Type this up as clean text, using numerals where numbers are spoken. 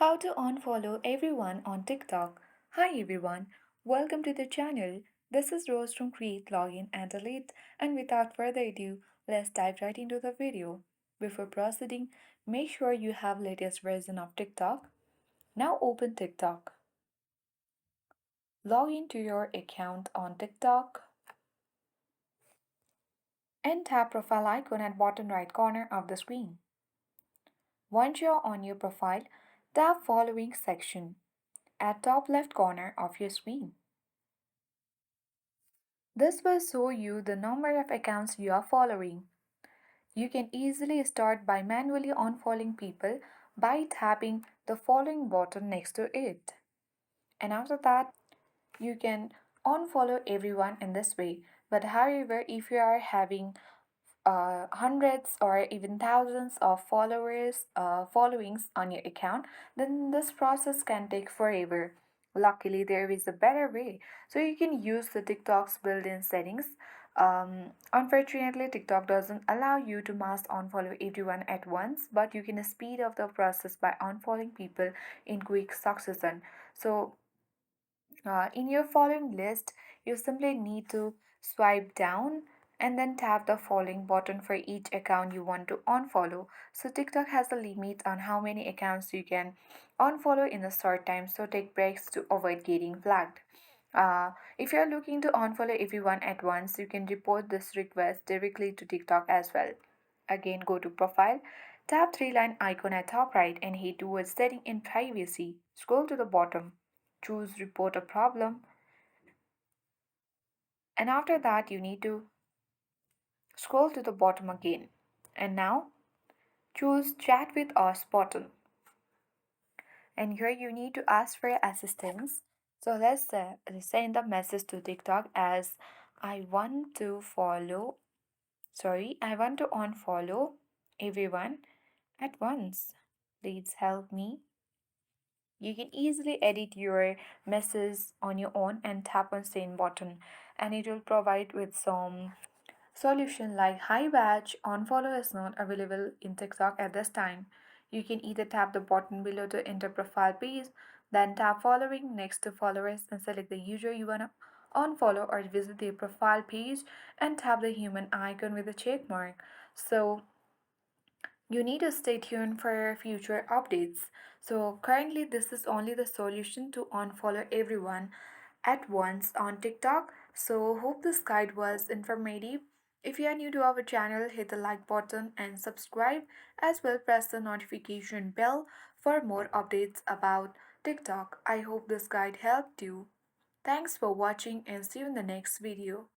How to unfollow everyone on TikTok. Hi everyone, welcome to the channel. This is Rose from Create, Login and Delete, and without further ado, let's dive right into the video. Before proceeding, make sure you have latest version of TikTok. Now open TikTok. Log into your account on TikTok and tap profile icon at bottom right corner of the screen. Once you're on your profile, tap following section at top left corner of your screen. This will show you the number of accounts you are following. You can easily start by manually unfollowing people by tapping the following button next to it. And after that, you can unfollow everyone in this way. But however, if you are having hundreds or even thousands of followings on your account, then this process can take forever. Luckily, there is a better way. So you can use the TikTok's built-in settings. Unfortunately, TikTok doesn't allow you to mass unfollow everyone at once, but you can speed up the process by unfollowing people in quick succession. So in your following list, you simply need to swipe down and then tap the following button for each account you want to unfollow. So TikTok has a limit on how many accounts you can unfollow in a short time, so take breaks to avoid getting flagged. If you're looking to unfollow everyone at once, you can report this request directly to TikTok as well. Again, go to Profile, tap three-line icon at top right and head towards Setting in Privacy. Scroll to the bottom, choose Report a Problem, and after that, you need to scroll to the bottom again. And now, choose Chat with Us button. And here you need to ask for assistance. So let's send a message to TikTok as I want to follow, I want to unfollow everyone at once. Please help me. You can easily edit your message on your own and tap on send button, and it will provide with some solution like hi badge unfollow is not available in TikTok at this time. You can either tap the button below to enter profile page, then tap following next to followers and select the user you wanna unfollow, or visit their profile page and tap the human icon with a check mark. So you need to stay tuned for future updates. So currently this is only the solution to unfollow everyone at once on TikTok. So hope this guide was informative. If you are new to our channel, hit the like button and subscribe, as well press the notification bell for more updates about TikTok. I hope this guide helped you. Thanks for watching and see you in the next video.